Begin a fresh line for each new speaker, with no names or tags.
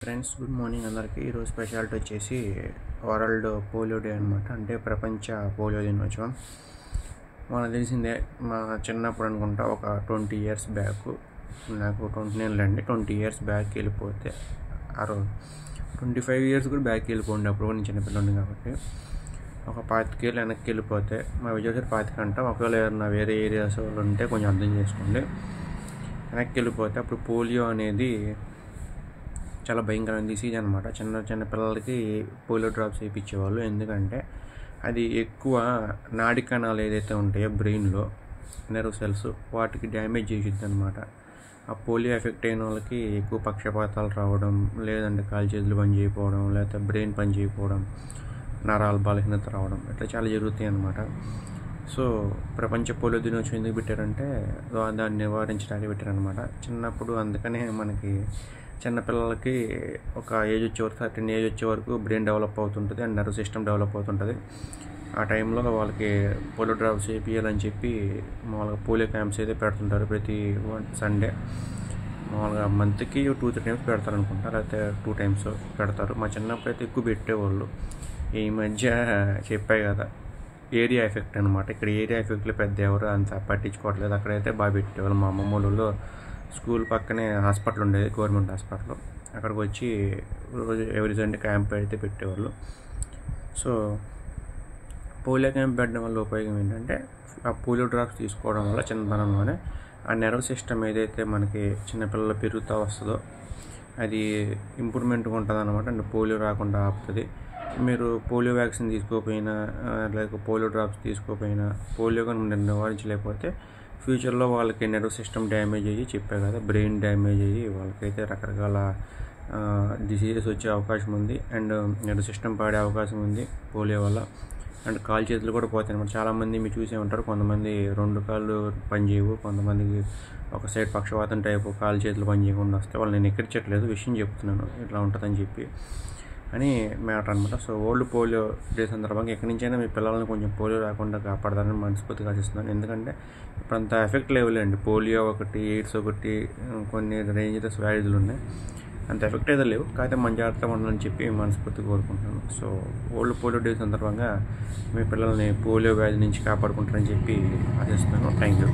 Friends, good morning అందరికీ. ఈరోజు speciality వచ్చేసి వరల్డ్ పోలియో డే అనమాట. అంటే ప్రపంచ పోలియో దినోత్సవం. మనకు తెలిసిందే, మా చిన్నప్పుడు అనుకుంటా ఒక 20 ఇయర్స్ బ్యాక్, నాకు 20 ఇయర్స్ బ్యాక్ వెళ్ళిపోతే 25 ఇయర్స్ కూడా బ్యాక్ వెళ్ళిపోండి. అప్పుడు నేను చిన్నపిల్లని కాబట్టి ఒక 25 ఏళ్ళు వెనక్కి వెళ్ళిపోతే, మా విజయసారి 25 అంట, ఒకవేళ ఏదైనా వేరే ఏరియాస్ వాళ్ళు ఉంటే కొంచెం అర్థం చేసుకోండి. వెనక్కి వెళ్ళిపోతే అప్పుడు పోలియో అనేది చాలా భయంకరమైన డిసీజ్ అనమాట. చిన్న పిల్లలకి పోలియో డ్రాప్స్ వేయించేవాళ్ళు. ఎందుకంటే అది ఎక్కువ నాడి కణాలు ఏదైతే ఉంటాయో బ్రెయిన్లో, నెర్వ్ సెల్స్, వాటికి డ్యామేజ్ చేసిద్ది అనమాట. ఆ పోలియో ఎఫెక్ట్ అయిన వాళ్ళకి ఎక్కువ పక్షపాతాలు రావడం, లేదంటే కాలు చేతులు పని చేయకపోవడం, లేకపోతే బ్రెయిన్ పని చేయకపోవడం, నరాలు బలహీనత రావడం, ఇట్లా చాలా జరుగుతాయి అన్నమాట. సో ప్రపంచ పోలియో దినోత్సవం ఎందుకు పెట్టారంటే దాన్ని నివారించడానికి పెట్టారనమాట. చిన్నప్పుడు అందుకనే మనకి చిన్నపిల్లలకి ఒక ఏజ్ వచ్చే వరకు 13 ఏజ్ వచ్చే వరకు బ్రెయిన్ డెవలప్ అవుతుంటుంది అండ్ నర్వ్ సిస్టమ్ డెవలప్ అవుతుంటుంది. ఆ టైంలో వాళ్ళకి పోలియో డ్రాప్స్ వేయించాలని చెప్పి మామూలుగా పోలియో క్యాంప్స్ అయితే పెడుతుంటారు. ప్రతి సండే మామూలుగా మంత్కి 2-3 టైమ్స్ పెడతారు అనుకుంటా, లేకపోతే 2 టైమ్స్ పెడతారు. మా చిన్నప్పుడు అయితే ఎక్కువ పెట్టేవాళ్ళు. ఈ మధ్య చెప్పాయి కదా, ఏరియా ఎఫెక్ట్ అనమాట. ఇక్కడ ఏరియా ఎఫెక్ట్లో పెద్ద ఎవరు అంత పట్టించుకోవట్లేదు. అక్కడైతే బాగా పెట్టేవాళ్ళు. మా అమ్మమ్మ వాళ్ళు స్కూల్ పక్కనే హాస్పిటల్ ఉండేది, గవర్నమెంట్ హాస్పిటల్. అక్కడికి వచ్చి రోజు ఎవ్రీ సండే క్యాంప్ అయితే పెట్టేవాళ్ళు. సో పోలియో క్యాంప్ పెట్టడం వల్ల ఉపయోగం ఏంటంటే, ఆ పోలియో డ్రాప్స్ తీసుకోవడం వల్ల చిన్నతనంలోనే ఆ నెర్వ్ సిస్టమ్ ఏదైతే మనకి చిన్నపిల్లలు పెరుగుతూ వస్తుందో అది ఇంప్రూవ్మెంట్గా ఉంటుంది అనమాట. అండ్ పోలియో రాకుండా ఆపుతుంది. మీరు పోలియో వ్యాక్సిన్ తీసుకోకపోయినా, లేక పోలియో డ్రాప్స్ తీసుకోకపోయినా, పోలియో కానీ నివారించలేకపోతే ఫ్యూచర్లో వాళ్ళకి నెర్వ్ సిస్టమ్ డ్యామేజ్ అయ్యి, చెప్పే కదా, బ్రెయిన్ డ్యామేజ్ అయ్యి వాళ్ళకైతే రకరకాల డిసీజెస్ వచ్చే అవకాశం ఉంది. అండ్ నెర్వ్ సిస్టమ్ పాడే అవకాశం ఉంది పోలియో వల్ల. అండ్ కాలు చేతులు కూడా పోతాయి అనమాట. చాలామంది మీరు చూసే ఉంటారు, కొంతమంది 2 కాళ్ళు పనిచేయవు, కొంతమందికి ఒక సైడ్ పక్షవాతం టైపు కాలు చేతులు పని చేయకుండా వస్తే వాళ్ళు నేను ఎక్కడిచ్చట్లేదు, విషయం చెప్తున్నాను ఇట్లా ఉంటుందని చెప్పి అని మ్యాటర్ అనమాట. సో వరల్డ్ పోలియో డే సందర్భంగా ఎక్కడి నుంచైనా మీ పిల్లల్ని కొంచెం పోలియో రాకుండా కాపాడదాలని మనస్ఫూర్తిగా ఆశిస్తున్నాను. ఎందుకంటే ఇప్పుడు అంత ఎఫెక్ట్ లేవులేండి. పోలియో ఒకటి, ఎయిడ్స్ ఒకటి, కొన్ని డేంజరస్ వ్యాధులు ఉన్నాయి. అంత ఎఫెక్ట్ అయితే లేవు, కాకపోతే మన జాగ్రత్తగా ఉండాలని చెప్పి మనస్ఫూర్తిగా కోరుకుంటున్నాను. సో వరల్డ్ పోలియో డే సందర్భంగా మీ పిల్లల్ని పోలియో వ్యాధి నుంచి కాపాడుకుంటారని చెప్పి ఆశిస్తున్నాను. Thank you.